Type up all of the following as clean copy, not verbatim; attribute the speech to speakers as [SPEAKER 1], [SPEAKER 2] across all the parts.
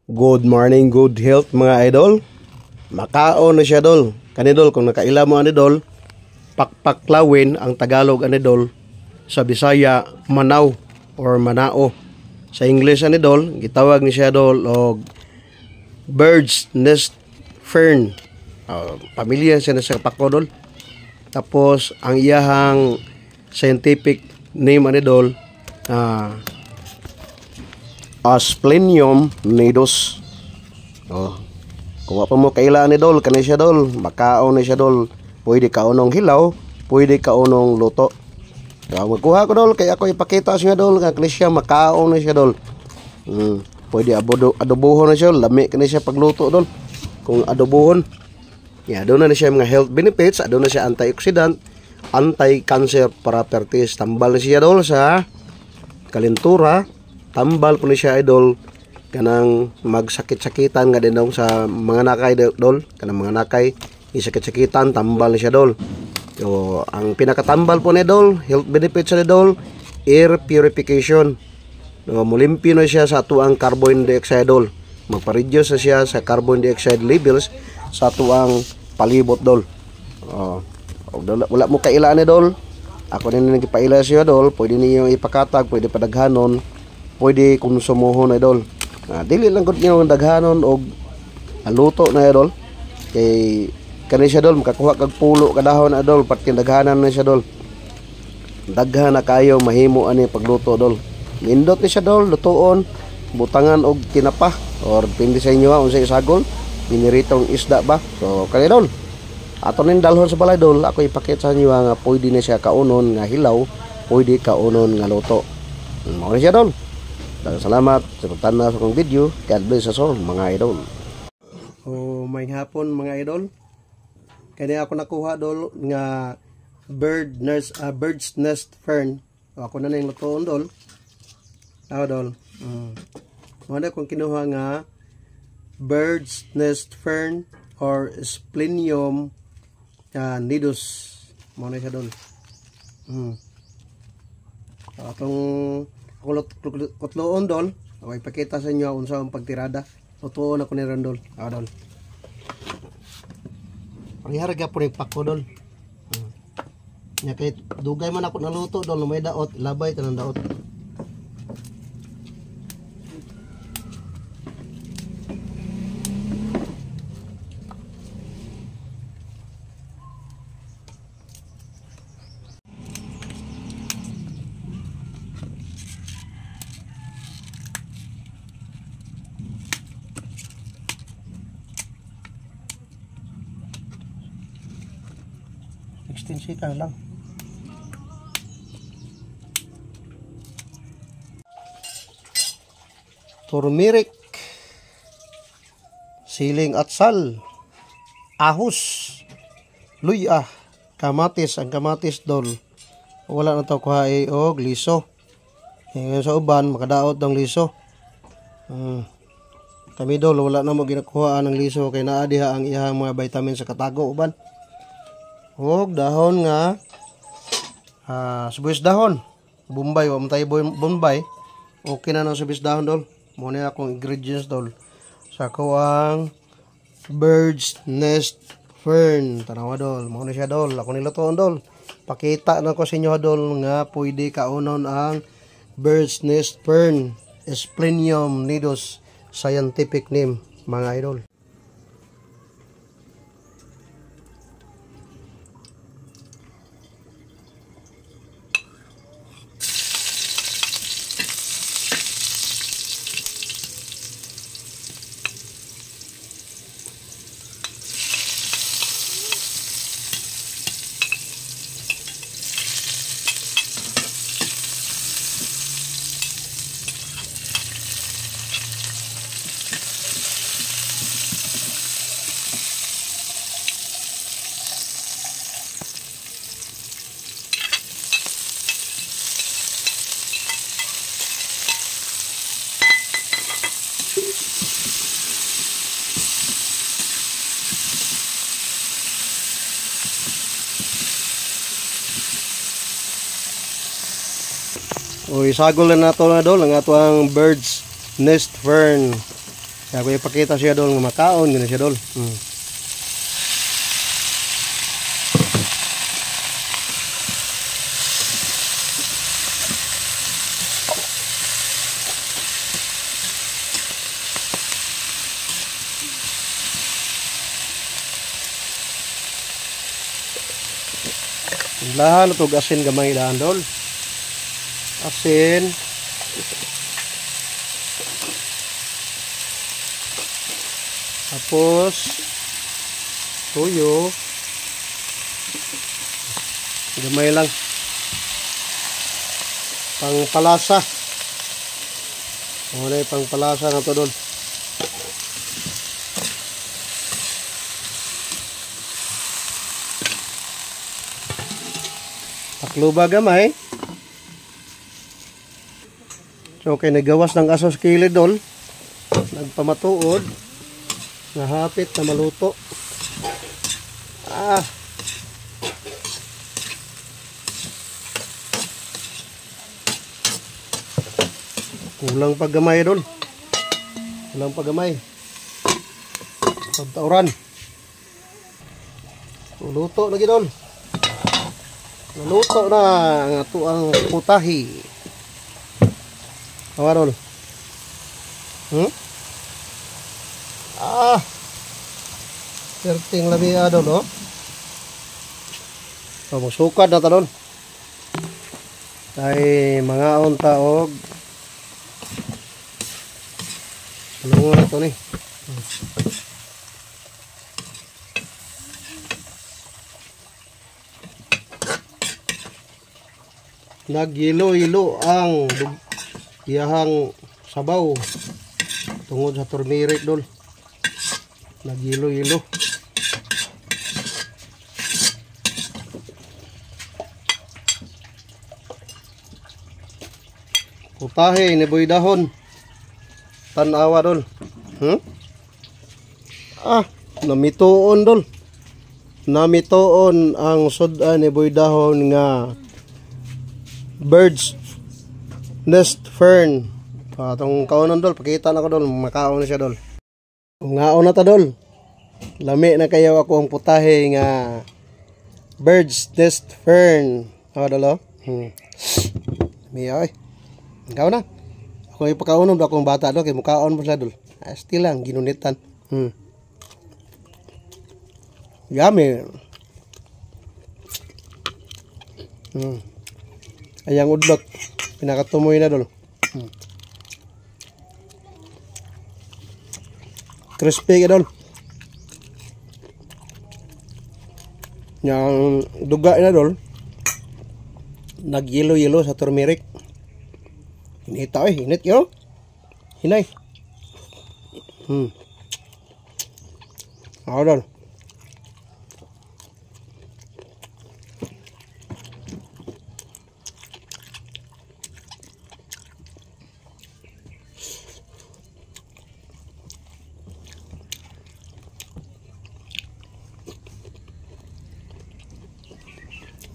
[SPEAKER 1] Good morning, good health mga idol. Makaon na siya dol. Kanidol kung nakaila mo anidol, pakpaklawin ang Tagalog anidol, sa Bisaya manaw or manao. Sa English anidol, gitawag ni siya dol og bird's nest fern. Pamilya siya na sa pako dol. Tapos ang iyahang scientific name anidol Asplenium nidus. Kung pa mo kaila ni dol, kanay siya dol, makaon na siya dol. Pwede kaunong hilaw, pwede kaunong luto. Magkuha ko dol, kaya ako ipakita siya dol, kanay siya makaon na siya dol. Pwede adobohon na siya, lami kanay siya pagluto dol. Kung adobohon, doon na siya mga health benefits, doon na siya antioxidant, anti-cancer properties. Tambal na siya dol sa kalentura. Tambal po ni siya idol kanang magsakit-sakitan nga din sa mga nakay dol, kanang mga nakay isakit-sakitan, tambal ni siya dol. So ang pinakatambal po ni dol, health benefits ni dol, air purification. Mulimpyo na siya sa atuang carbon dioxide dol. Magpa-reduce na siya sa carbon dioxide levels sa atuang palibot dol. Wala mo kaila ni dol. Ako din nagipaila siya dol, pwede niyo ipakatag, pwede padaghanon, pwede konsumohon idol. Dili lang gud niyo daghanon og luto na idol. Kay kani siya dol makakuha kag pulo kadahon idol, pati daghanan na siya dol. Daghan na kayo mahimo ani pagluto dol. Nindot ni siya dol, lutoon, butangan og tinapa or pindi sa inyo unsay isagol, piniritong isda ba. So kani dol, ato nin dalhon sa balay dol, ako ipakita sa inyo nga pwede na siya kaunon nga hilaw, pwede kaunon nga luto. Mao na siya dol. Salamat sa pagtanaw sa akong video. God bless us all mga idol. May hapon mga idol. Kaya ako nakuha dol nga bird's nest fern. Ako na yung lutoon dol. Dol. Muna kung kinuha nga bird's nest fern or Asplenium nidus. Muna siya dol. Atong kutloon dol, okay, pakita sa inyo unsa ang pagtirada. Lutoon ako ni Randol. Dol. Pangharga po ni pako dol. Nya kay dugay man ako naluto dol, may daot, labay tanang daot. Extensikan lang. Turmeric, siling atsal, ahos, luya, kamatis. Ang kamatis dol, wala na to kuha og liso. Ngayon sa uban makadaot ng liso. Kami dol wala na mo ginakuha ng liso kay naa diha ang iyang mga vitamin sa katago uban. Og dahon nga subis dahon bombay o matay bombay, okay na ng subis dahon dol. Muna akong ingredients dol sa kuang bird's nest fern. Tanawa dol, muna siya dol, ako nilutoon dol. Pakita na ko sa inyo dol nga pwede kaunon ang bird's nest fern, Asplenium nidus, scientific name mga idol. O isagol na nato na dol ang ato ang bird's nest fern. Kaya ko ipakita siya dol nga makaon gani siya dol. Lahan ito asin gamay daan dol. Asin. Tapos tuyo. Gamay lang. Pangpalasa. Ano yung pangpalasa na ito dol. Takluba gamay. So kay nagawas ng asos kilid dol. Nagpamatuod. Nahapit na maluto. Kulang paggamay dol. Kulang paggamay. Pagtauran. Luto lagi dol. Naluto na ang ato ang putahe. Awa dol. Perting labi dol, no? So, magsukad na ta dol. Kay mga taog. Lungo na to ni. Nagyelo-yelo ang iyahang sabaw tungod sa turmeric dol. Nagyelo-yelo. Putahe ni boy dahon. Tanawa dol. Namituon dol. Namituon ang sudan ni boy dahon nga bird's nest fern. Itong kaunon dol, pakita na ko dol, makaon na siya dol. Ngaon na ta dol. Lami na kayo ako ang putahe nga bird's nest fern. Dol. Miya oy. Ngaon na. Ako ipakaunom da akong bata dol kay mukaon mo sila dol. Still lang ginunitan. Yummy. Ayang udlot. Pinakatumoy na dol. Crispy ka dol. Yang duga na dol. Nagyelo-yelo sa turmeric. Inita init yo. Hinay. Dol.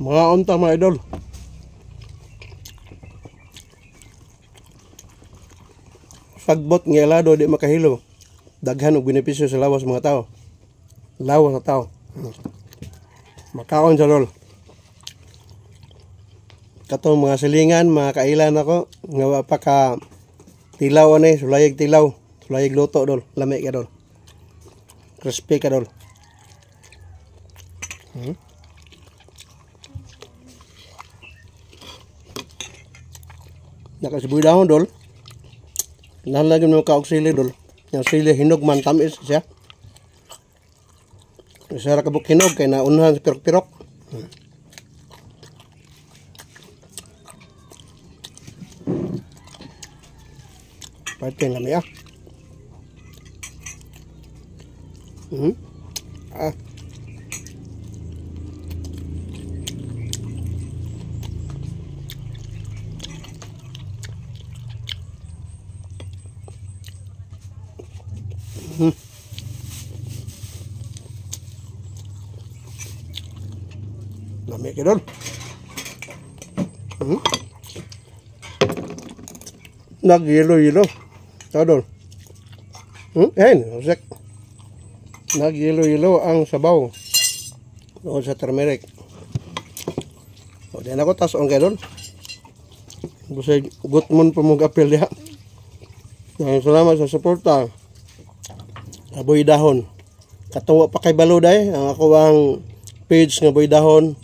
[SPEAKER 1] Mga unta mga idol. Pagbot nga helado di makahilo. Daghan og benepisyo sa lawas mga tao. Lawas ng tao. Makaon sa dol. Katong mga silingan, mga kailan ako nga pa ka tilaw ani, sulayag tilaw, sulayag luto dol, lami ka dol. Crispy ka dol. Nakasibuy dahon dol. Nalagyan mo kaog sili dol. Yung sili hinog man tamis siya. Isara kabuk hinog kay naunahan sa pirok-pirok. Pwede nga niya. Lami ka doon.
[SPEAKER 2] Nag-yelo-yelo. Tadol. Ayan, usik. Nag-yelo-yelo ang sabaw. Doon sa turmeric. O, diyan ako, tas on kayo doon. Busay, gutmon po mong apel diha. Salamat sa suporta. Boy Dahon. Katuwa pa kay Baluday. Ang ako ang page nga Boy Dahon.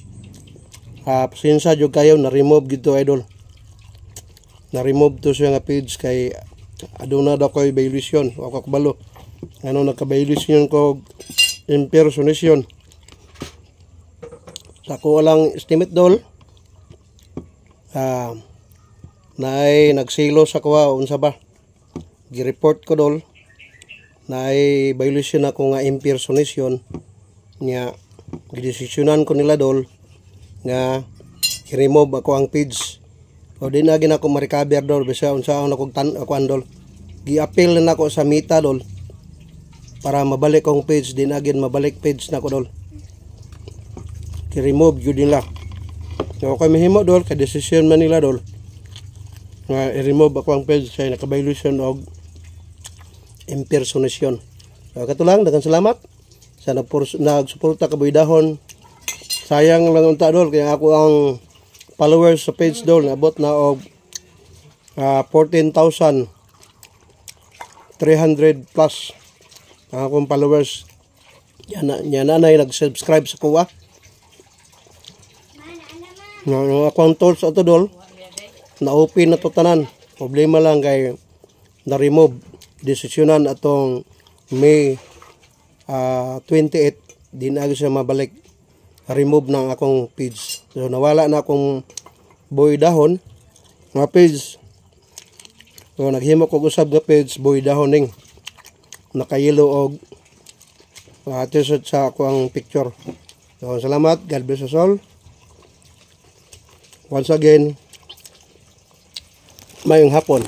[SPEAKER 2] Pasensya jud kayo, na-remove gito idol. Na-remove to siya nga page kay aduna daw ko'y violation. Ako kabalo. Ano, nagka-violation ko impersonation. Sa ako walang estimate dol. Naay nagsilo sa kuha unsa ba? Gi-report ko dol. Naay violation ako nga impersonation nya gidesisyonan ko nila dol nga i-remove ako ang page. O di na gin ako ma-recover dol bisa unsa ako ako andol. Gi-appeal na ako sa Meta dol para mabalik kong page, di na gin mabalik page na ko dol. Ki-remove gyud nila. Okay mahimo dol kay decision man nila dol. Nga i-remove ako ang page kay naka-violation og impersonation. So, kato lang, daghang salamat sa nagsuporta ka Boy Dahon. Sayang lang unta dol kaya ako ang followers sa page dol naabot na og 14,300 plus ang akong followers. Yan nanay nag-subscribe sa kuha. Ang akong tools ato dol na-open na to tanan. Problema lang kay na-remove. Desisyonan atong May 28 di na siya mabalik. Remove na akong page. So nawala na akong Boy Dahon nga page. So naghimo ko usab nga page Boy Dahoning. Nakayelo og t-shirt sa akong picture. So salamat. God bless us all. Once again, mayong hapon.